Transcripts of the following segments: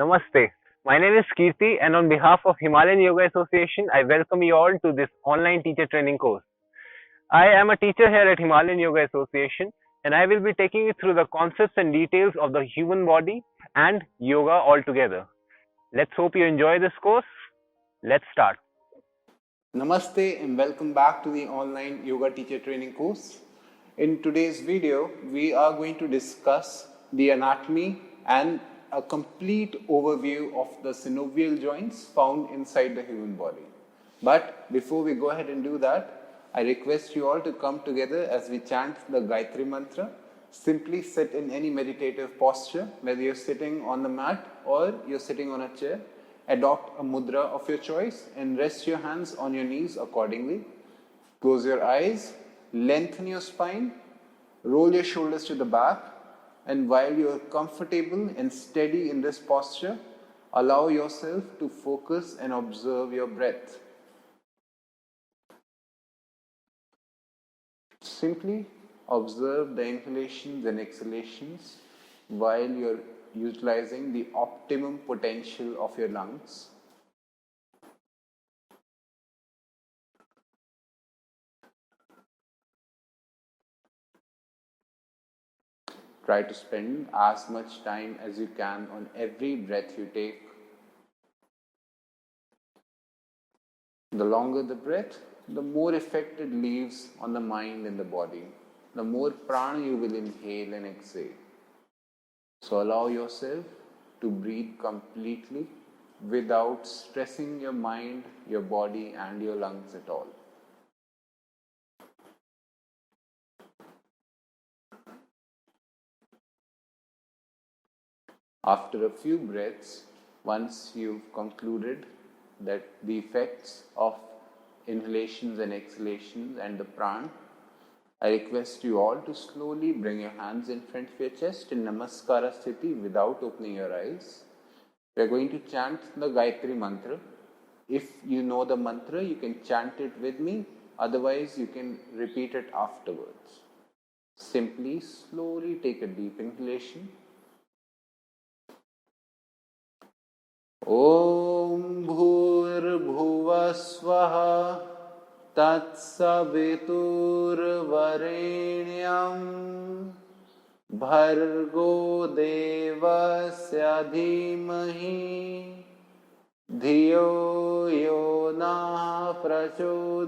Namaste. My name is Kirti, and on behalf of Himalayan Yoga Association, I welcome you all to this online teacher training course. I am a teacher here at Himalayan Yoga Association, and I will be taking you through the concepts and details of the human body and yoga altogether. Let's hope you enjoy this course. Let's start. Namaste and welcome back to the online yoga teacher training course. In today's video, we are going to discuss the anatomy and a complete overview of the synovial joints found inside the human body. But before we go ahead and do that, I request you all to come together as we chant the Gaitri Mantra. Simply sit in any meditative posture, whether you're sitting on the mat or you're sitting on a chair. Adopt a mudra of your choice and rest your hands on your knees accordingly. Close your eyes, lengthen your spine, roll your shoulders to the back, and while you are comfortable and steady in this posture, allow yourself to focus and observe your breath. Simply observe the inhalations and exhalations while you're utilizing the optimum potential of your lungs. Try to spend as much time as you can on every breath you take. The longer the breath, the more effect it leaves on the mind and the body. The more prana you will inhale and exhale. So allow yourself to breathe completely without stressing your mind, your body and your lungs at all. After a few breaths, once you've concluded that the effects of inhalations and exhalations and the prana, I request you all to slowly bring your hands in front of your chest in Namaskara Sthiti without opening your eyes. We are going to chant the Gaitri Mantra. If you know the mantra, you can chant it with me. Otherwise, you can repeat it afterwards. Simply, slowly take a deep inhalation. Om Bhur Bhuva Swaha Tatsaviturvarenyam Bhargo Devasya Dhimahi Dhiyo Yo Na Prachodayat.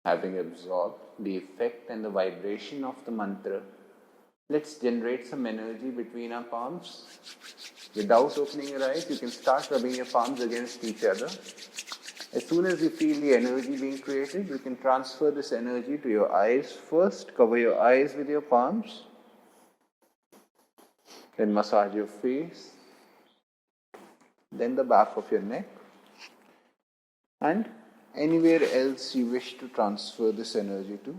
Having absorbed the effect and the vibration of the mantra, let's generate some energy between our palms. Without opening your eyes, you can start rubbing your palms against each other. As soon as you feel the energy being created, you can transfer this energy to your eyes first. Cover your eyes with your palms. Then massage your face. Then the back of your neck. And anywhere else you wish to transfer this energy to.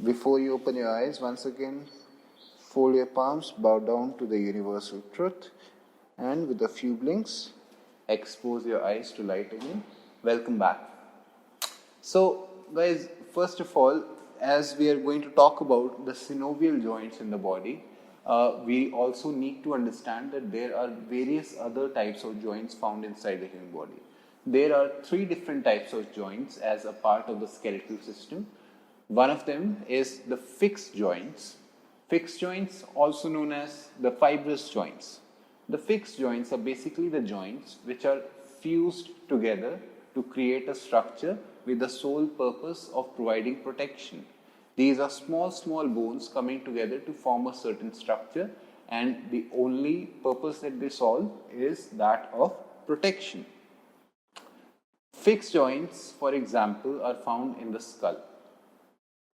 Before you open your eyes, once again, fold your palms, bow down to the universal truth, and with a few blinks, expose your eyes to light again. Welcome back. So, guys, first of all, as we are going to talk about the synovial joints in the body, we also need to understand that there are various other types of joints found inside the human body. There are 3 different types of joints as a part of the skeletal system. One of them is the fixed joints. Fixed joints, also known as the fibrous joints. The fixed joints are basically the joints which are fused together to create a structure with the sole purpose of providing protection. These are small bones coming together to form a certain structure, and the only purpose that they solve is that of protection. Fixed joints, for example, are found in the skull.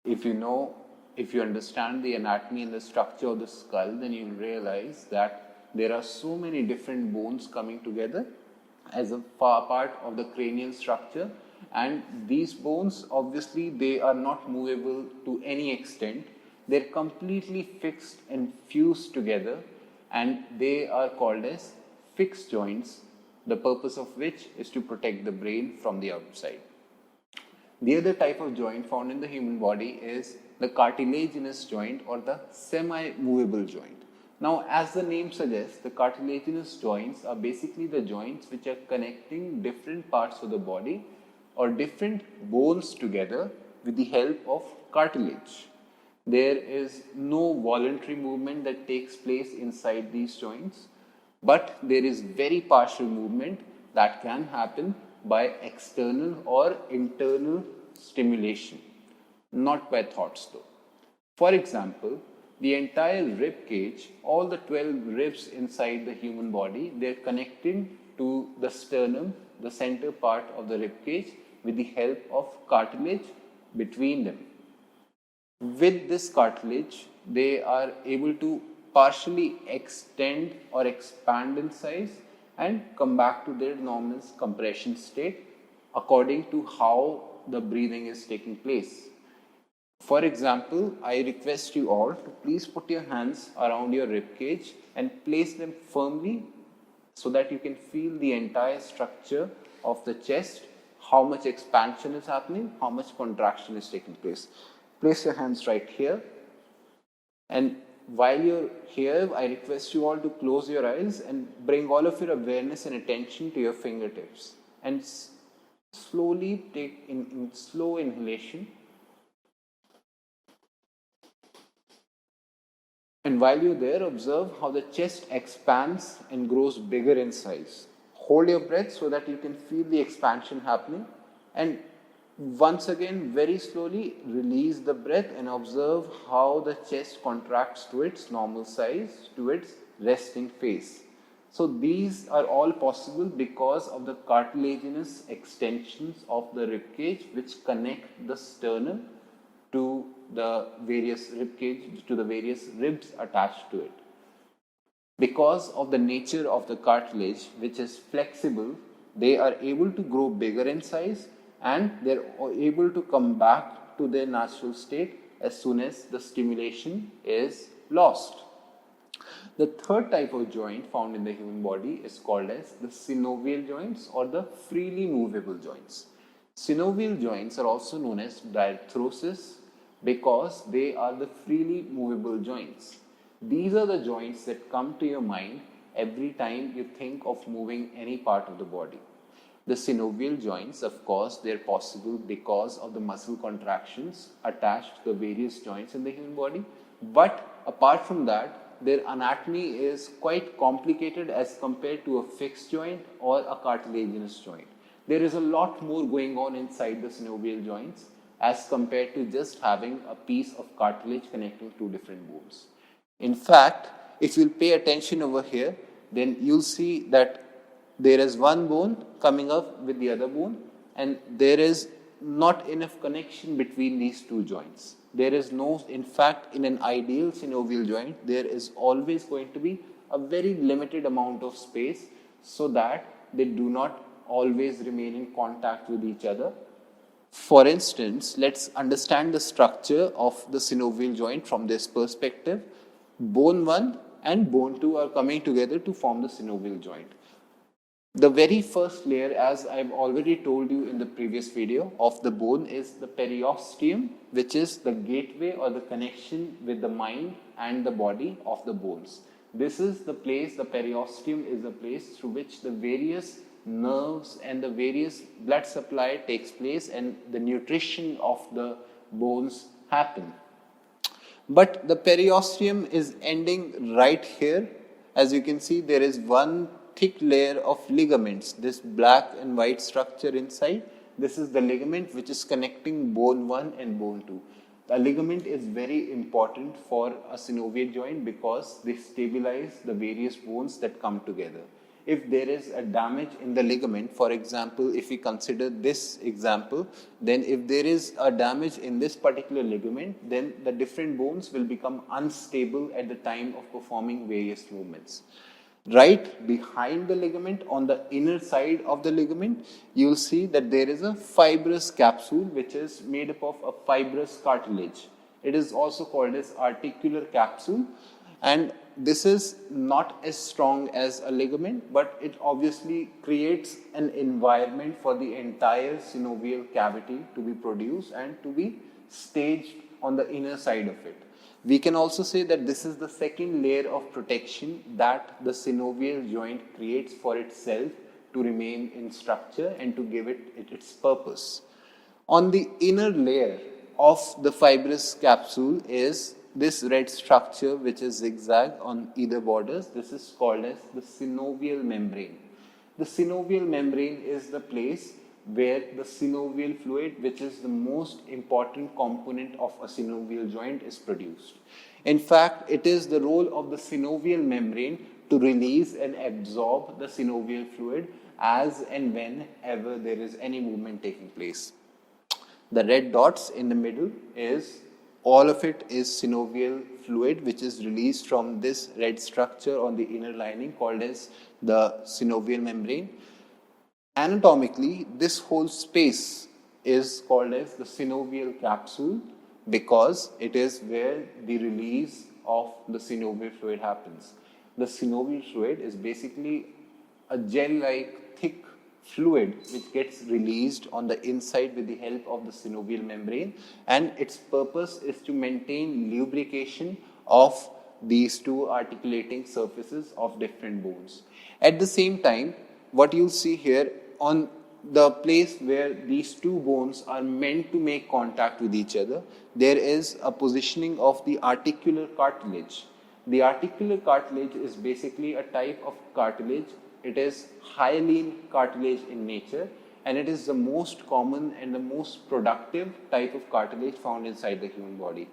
If you understand the anatomy and the structure of the skull, then you will realize that there are so many different bones coming together as a part of the cranial structure, And these bones, obviously, they are not movable to any extent. They're completely fixed and fused together, and they are called as fixed joints, the purpose of which is to protect the brain from the outside. The other type of joint found in the human body is the cartilaginous joint or the semi-movable joint. Now, as the name suggests, the cartilaginous joints are basically the joints which are connecting different parts of the body or different bones together with the help of cartilage. There is no voluntary movement that takes place inside these joints, but there is very partial movement that can happen by external or internal stimulation, not by thoughts though. For example, the entire rib cage, all the 12 ribs inside the human body, they are connected to the sternum, the center part of the rib cage, with the help of cartilage between them. With this cartilage, they are able to partially extend or expand in size and come back to their normal compression state according to how the breathing is taking place. For example, I request you all to please put your hands around your rib cage and place them firmly so that you can feel the entire structure of the chest, how much expansion is happening, how much contraction is taking place. Place your hands right here, and while you're here, I request you all to close your eyes and bring all of your awareness and attention to your fingertips and slowly take in slow inhalation. And while you're there, observe how the chest expands and grows bigger in size. Hold your breath so that you can feel the expansion happening, and once again, very slowly release the breath and observe how the chest contracts to its normal size, to its resting phase. So these are all possible because of the cartilaginous extensions of the rib cage which connect the sternum to the various rib cage, to the various ribs attached to it. Because of the nature of the cartilage, which is flexible, they are able to grow bigger in size and they're able to come back to their natural state as soon as the stimulation is lost. The third type of joint found in the human body is called as the synovial joints or the freely movable joints. Synovial joints are also known as diarthrosis because they are the freely movable joints. These are the joints that come to your mind every time you think of moving any part of the body. The synovial joints, of course, they're possible because of the muscle contractions attached to the various joints in the human body. But apart from that, their anatomy is quite complicated as compared to a fixed joint or a cartilaginous joint. There is a lot more going on inside the synovial joints as compared to just having a piece of cartilage connecting two different bones. In fact, if you'll pay attention over here, then you'll see that there is one bone coming up with the other bone, and there is not enough connection between these two joints. There is no, in fact, in an ideal synovial joint, there is always going to be a very limited amount of space so that they do not always remain in contact with each other. For instance, let's understand the structure of the synovial joint from this perspective. Bone 1 and bone 2 are coming together to form the synovial joint. The very first layer, as I've already told you in the previous video, of the bone is the periosteum, which is the gateway or the connection with the mind and the body of the bones. This is the place, the periosteum is the place through which the various nerves and the various blood supply takes place and the nutrition of the bones happen. But the periosteum is ending right here. As you can see, there is one thick layer of ligaments, this black and white structure inside. This is the ligament which is connecting bone 1 and bone 2. The ligament is very important for a synovial joint because they stabilize the various bones that come together. If there is a damage in the ligament, for example, if we consider this example, then if there is a damage in this particular ligament, then the different bones will become unstable at the time of performing various movements. right behind the ligament, on the inner side of the ligament, you will see that there is a fibrous capsule which is made up of a fibrous cartilage. It is also called as articular capsule, and this is not as strong as a ligament, but it obviously creates an environment for the entire synovial cavity to be produced and to be staged on the inner side of it. We can also say that this is the second layer of protection that the synovial joint creates for itself to remain in structure and to give it its purpose. On the inner layer of the fibrous capsule is this red structure which is zigzag on either borders. This is called as the synovial membrane. The synovial membrane is the place where the synovial fluid, which is the most important component of a synovial joint, is produced. In fact, it is the role of the synovial membrane to release and absorb the synovial fluid as and whenever there is any movement taking place. The red dots in the middle is, all of it is synovial fluid which is released from this red structure on the inner lining called as the synovial membrane. Anatomically, this whole space is called as the synovial capsule because it is where the release of the synovial fluid happens. The synovial fluid is basically a gel-like thick fluid which gets released on the inside with the help of the synovial membrane, and its purpose is to maintain lubrication of these two articulating surfaces of different bones. At the same time, what you'll see here on the place where these two bones are meant to make contact with each other, there is a positioning of the articular cartilage. The articular cartilage is basically a type of cartilage. It is hyaline cartilage in nature, and it is the most common and the most productive type of cartilage found inside the human body.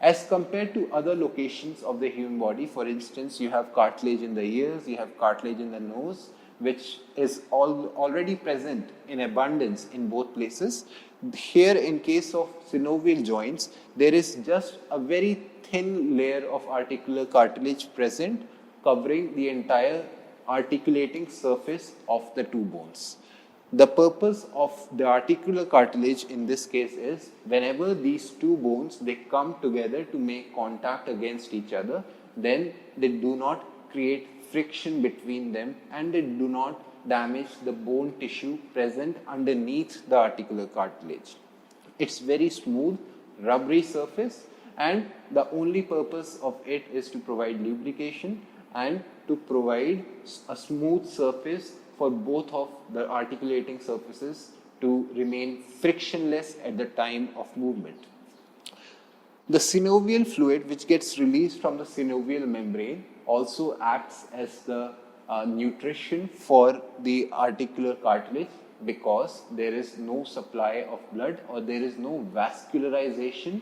As compared to other locations of the human body, for instance, you have cartilage in the ears, you have cartilage in the nose, which is already present in abundance in both places. Here, in case of synovial joints, there is just a very thin layer of articular cartilage present, covering the entire articulating surface of the two bones. The purpose of the articular cartilage in this case is whenever these two bones they come together to make contact against each other, then they do not create friction between them and they do not damage the bone tissue present underneath the articular cartilage. It's very smooth, rubbery surface, and the only purpose of it is to provide lubrication and to provide a smooth surface for both of the articulating surfaces to remain frictionless at the time of movement. The synovial fluid which gets released from the synovial membrane also acts as the nutrition for the articular cartilage because there is no supply of blood or there is no vascularization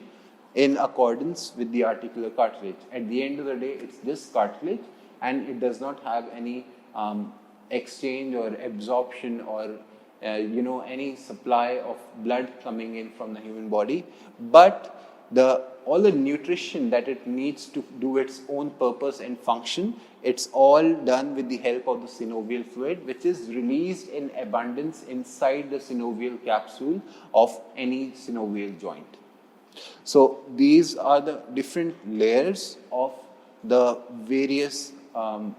in accordance with the articular cartilage. At the end of the day, it's just cartilage and it does not have any exchange or absorption or any supply of blood coming in from the human body, but all the nutrition that it needs to do its own purpose and function, it's all done with the help of the synovial fluid, which is released in abundance inside the synovial capsule of any synovial joint. So these are the different layers of the various the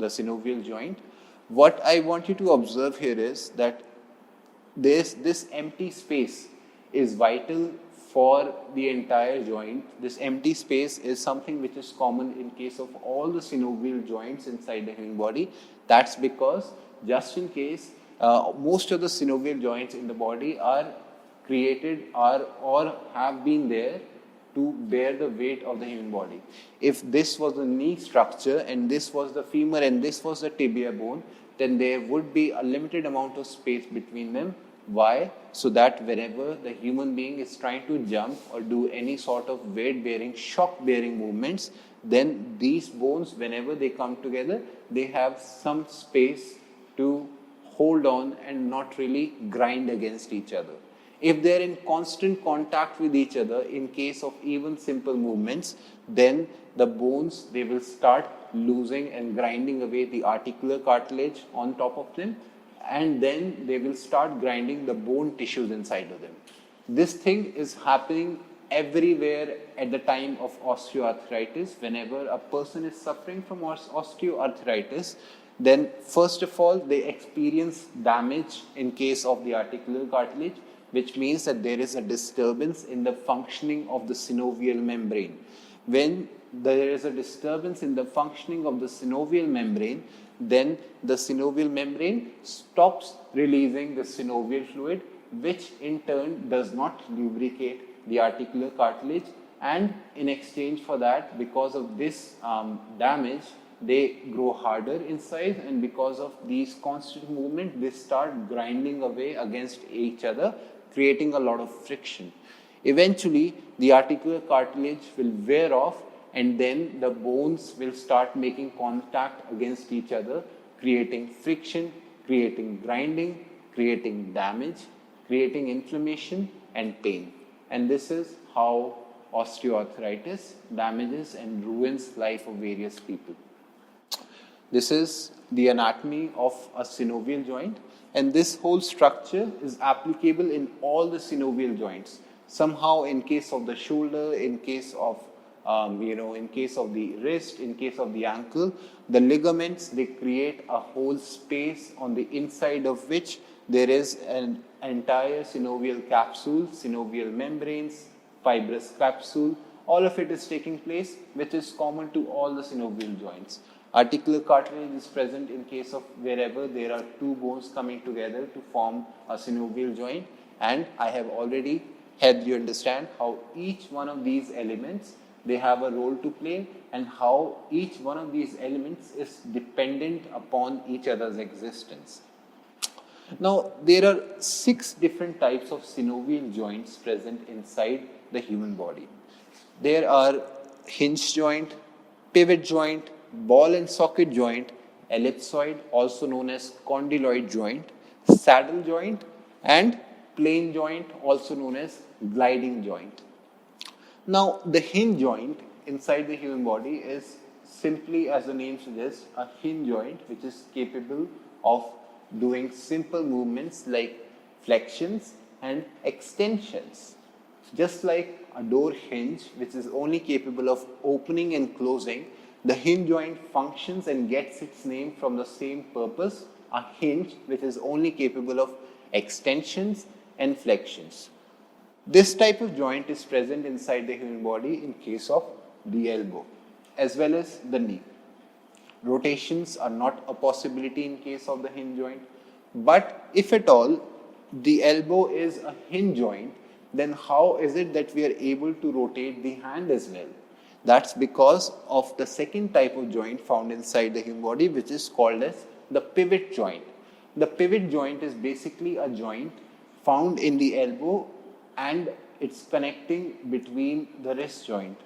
synovial joint. What I want you to observe here is that this empty space is vital for the entire joint. This empty space is something which is common in case of all the synovial joints inside the human body. That's because just in case most of the synovial joints in the body are created or have been there to bear the weight of the human body. If this was the knee structure and this was the femur and this was the tibia bone, then there would be a limited amount of space between them. Why? So that whenever the human being is trying to jump or do any sort of weight-bearing, shock-bearing movements, then these bones, whenever they come together, they have some space to hold on and not really grind against each other. If they're in constant contact with each other, in case of even simple movements, then the bones, they will start losing and grinding away the articular cartilage on top of them, and then they will start grinding the bone tissues inside of them. This thing is happening everywhere at the time of osteoarthritis. Whenever a person is suffering from osteoarthritis, then first of all they experience damage in case of the articular cartilage, which means that there is a disturbance in the functioning of the synovial membrane. When there is a disturbance in the functioning of the synovial membrane, then the synovial membrane stops releasing the synovial fluid, which in turn does not lubricate the articular cartilage, and in exchange for that, because of this damage, they grow harder in size, and because of these constant movement, they start grinding away against each other, creating a lot of friction. Eventually, the articular cartilage will wear off, and then the bones will start making contact against each other, creating friction, creating grinding, creating damage, creating inflammation and pain. And this is how osteoarthritis damages and ruins life of various people. This is the anatomy of a synovial joint, and this whole structure is applicable in all the synovial joints. Somehow, in case of the shoulder, in case of in case of the wrist, in case of the ankle, the ligaments, they create a whole space on the inside of which there is an entire synovial capsule, synovial membranes, fibrous capsule. All of it is taking place, which is common to all the synovial joints. Articular cartilage is present in case of wherever there are two bones coming together to form a synovial joint, and I have already helped you understand how each one of these elements, they have a role to play, and how each one of these elements is dependent upon each other's existence. Now, there are 6 different types of synovial joints present inside the human body. There are hinge joint, pivot joint, ball and socket joint, ellipsoid, also known as condyloid joint, saddle joint, and plane joint, also known as gliding joint. Now, the hinge joint inside the human body is simply, as the name suggests, a hinge joint which is capable of doing simple movements like flexions and extensions. Just like a door hinge, which is only capable of opening and closing, the hinge joint functions and gets its name from the same purpose, a hinge which is only capable of extensions and flexions. This type of joint is present inside the human body in case of the elbow as well as the knee. Rotations are not a possibility in case of the hinge joint, but if at all the elbow is a hinge joint, then how is it that we are able to rotate the hand as well? That's because of the second type of joint found inside the human body, which is called as the pivot joint. The pivot joint is basically a joint found in the elbow, and it's connecting between the wrist joint.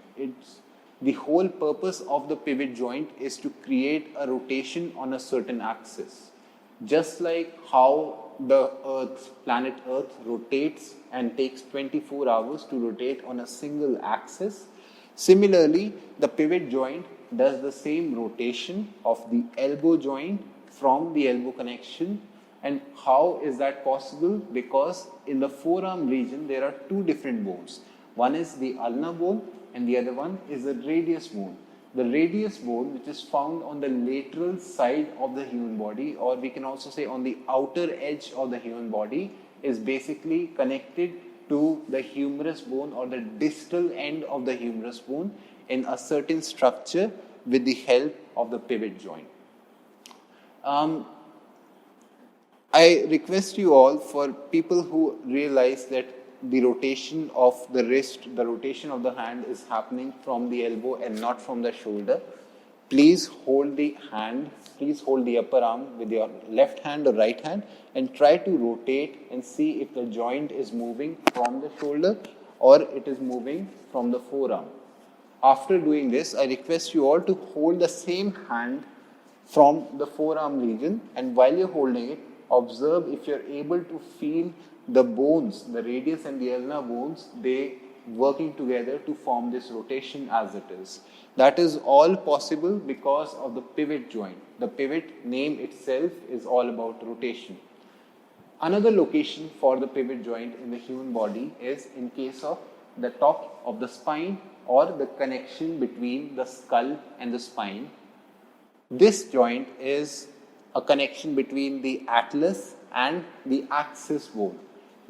The whole purpose of the pivot joint is to create a rotation on a certain axis. Just like how the planet Earth rotates and takes 24 hours to rotate on a single axis, similarly, the pivot joint does the same rotation of the elbow joint from the elbow connection. And how is that possible? Because in the forearm region, there are 2 different bones. One is the ulnar bone and the other one is the radius bone. The radius bone, which is found on the lateral side of the human body, or we can also say on the outer edge of the human body, is basically connected to the humerus bone or the distal end of the humerus bone in a certain structure with the help of the pivot joint. I request you all, for people who realize that the rotation of the wrist, the rotation of the hand is happening from the elbow and not from the shoulder, please hold the hand, please hold the upper arm with your left hand or right hand and try to rotate and see if the joint is moving from the shoulder or it is moving from the forearm. After doing this, I request you all to hold the same hand from the forearm region, and while you're holding it, observe if you're able to feel the bones, the radius and the ulnar bones, they working together to form this rotation as it is. That is all possible because of the pivot joint. The pivot name itself is all about rotation. Another location for the pivot joint in the human body is in case of the top of the spine or the connection between the skull and the spine. This joint is a connection between the atlas and the axis bone.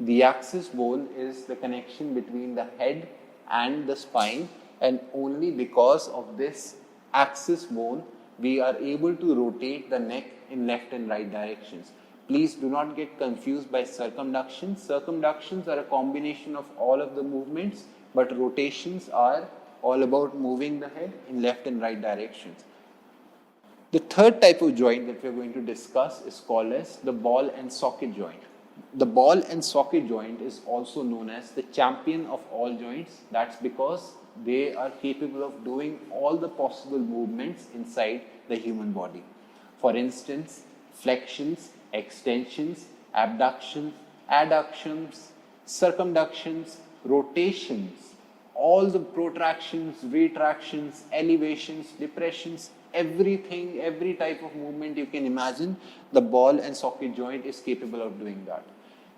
The axis bone is the connection between the head and the spine, and only because of this axis bone we are able to rotate the neck in left and right directions. Please do not get confused by circumduction. Circumductions are a combination of all of the movements, but rotations are all about moving the head in left and right directions. The third type of joint that we are going to discuss is called as the ball and socket joint. The ball and socket joint is also known as the champion of all joints. That's because they are capable of doing all the possible movements inside the human body. For instance, flexions, extensions, abductions, adductions, circumductions, rotations, all the protractions, retractions, elevations, depressions, everything, every type of movement you can imagine, the ball and socket joint is capable of doing that.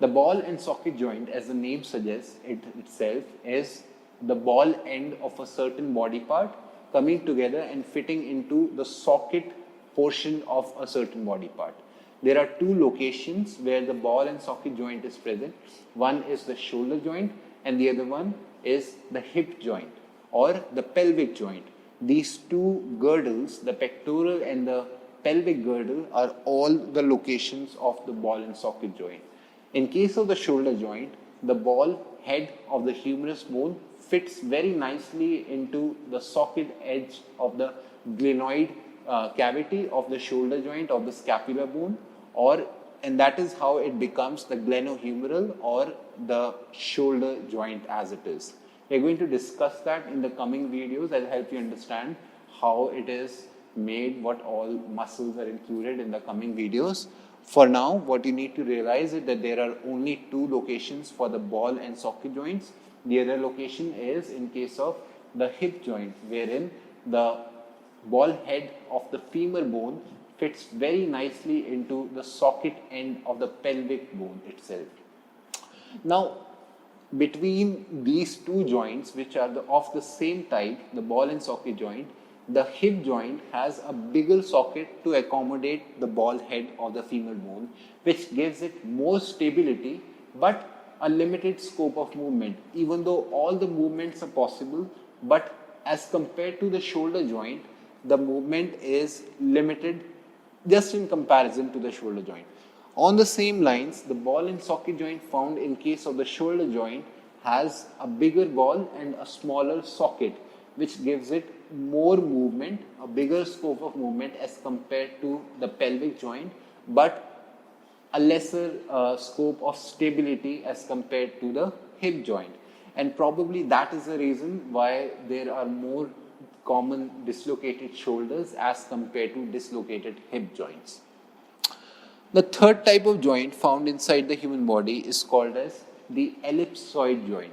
The ball and socket joint, as the name suggests itself, is the ball end of a certain body part coming together and fitting into the socket portion of a certain body part. There are two locations where the ball and socket joint is present. One is the shoulder joint and the other one is the hip joint or the pelvic joint. These two girdles, the pectoral and the pelvic girdle, are all the locations of the ball and socket joint. In case of the shoulder joint, the ball head of the humerus bone fits very nicely into the socket edge of the glenoid cavity of the shoulder joint of the scapular bone, and that is how it becomes the glenohumeral or the shoulder joint as it is. We are going to discuss that in the coming videos. I'll help you understand how it is made, what all muscles are included in the coming videos. For now, what you need to realize is that there are only two locations for the ball and socket joints. The other location is in case of the hip joint, wherein the ball head of the femur bone fits very nicely into the socket end of the pelvic bone itself. Now, between these two joints, which are of the same type, the ball and socket joint, the hip joint has a bigger socket to accommodate the ball head of the femur bone, which gives it more stability but a limited scope of movement, even though all the movements are possible, but as compared to the shoulder joint, the movement is limited just in comparison to the shoulder joint. On the same lines, the ball and socket joint found in case of the shoulder joint has a bigger ball and a smaller socket, which gives it more movement, a bigger scope of movement as compared to the pelvic joint, but a lesser scope of stability as compared to the hip joint. And probably that is the reason why there are more common dislocated shoulders as compared to dislocated hip joints. The third type of joint found inside the human body is called as the ellipsoid joint.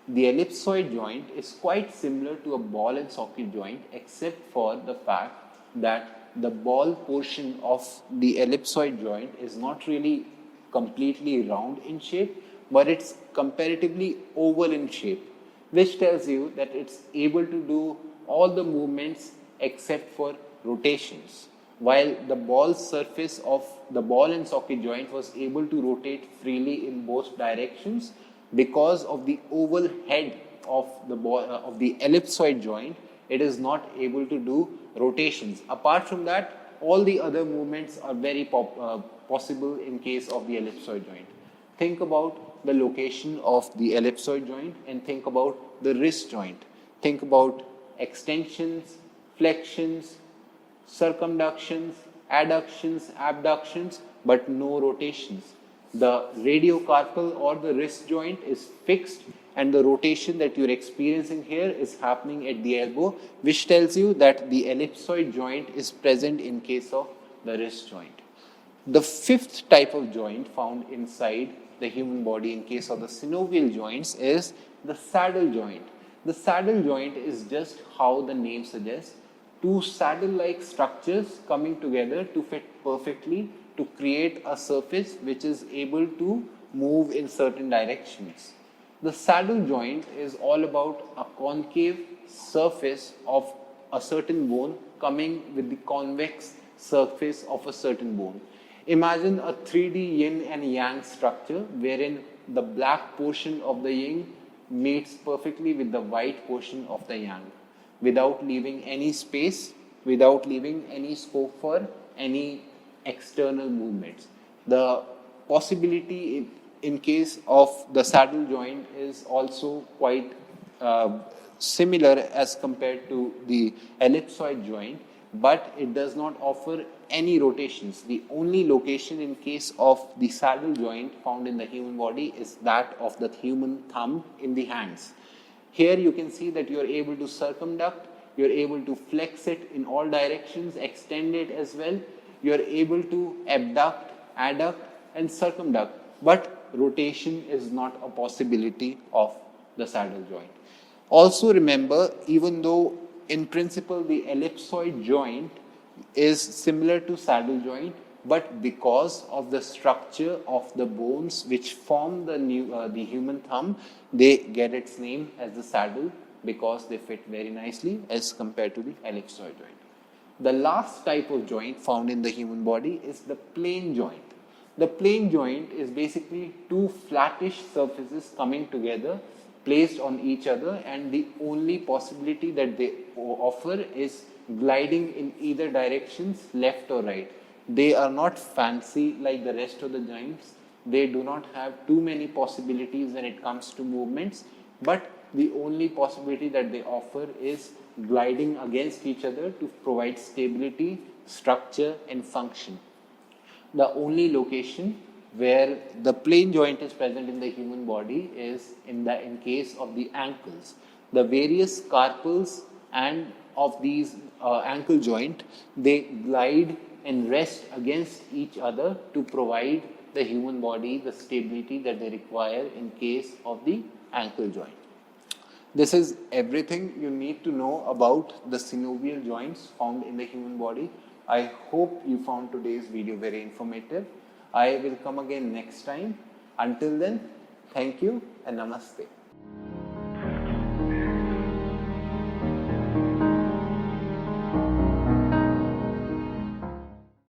The ellipsoid joint is quite similar to a ball and socket joint, except for the fact that the ball portion of the ellipsoid joint is not really completely round in shape, but it's comparatively oval in shape, which tells you that it's able to do all the movements except for rotations. While the ball surface of the ball and socket joint was able to rotate freely in both directions, because of the oval head of the ellipsoid joint, it is not able to do rotations. Apart from that, all the other movements are very possible in case of the ellipsoid joint. Think about the location of the ellipsoid joint and think about the wrist joint. Think about extensions, flexions, circumductions, adductions, abductions, but no rotations. The radiocarpal or the wrist joint is fixed, and the rotation that you're experiencing here is happening at the elbow, which tells you that the ellipsoid joint is present in case of the wrist joint. The fifth type of joint found inside the human body in case of the synovial joints is the saddle joint. The saddle joint is just how the name suggests, two saddle-like structures coming together to fit perfectly to create a surface which is able to move in certain directions. The saddle joint is all about a concave surface of a certain bone coming with the convex surface of a certain bone. Imagine a 3D yin and yang structure wherein the black portion of the yin meets perfectly with the white portion of the yang without leaving any space, without leaving any scope for any external movements. The possibility in case of the saddle joint is also quite similar as compared to the ellipsoid joint, but it does not offer any rotations. The only location in case of the saddle joint found in the human body is that of the human thumb in the hands. Here you can see that you are able to circumduct, you are able to flex it in all directions, extend it as well. You are able to abduct, adduct and circumduct, but rotation is not a possibility of the saddle joint. Also remember, even though in principle the ellipsoid joint is similar to saddle joint, but because of the structure of the bones which form the human thumb, they get its name as the saddle because they fit very nicely as compared to the ellipsoid joint. The last type of joint found in the human body is the plane joint. The plane joint is basically two flattish surfaces coming together, placed on each other, and the only possibility that they offer is gliding in either directions, left or right. They are not fancy like the rest of the joints. They do not have too many possibilities when it comes to movements, but the only possibility that they offer is gliding against each other to provide stability, structure and function. The only location where the plane joint is present in the human body is in case of the ankles. The various carpals and of these ankle joint, they glide and rest against each other to provide the human body the stability that they require in case of the ankle joint. This is everything you need to know about the synovial joints found in the human body. I hope you found today's video very informative. I will come again next time. Until then, thank you and namaste.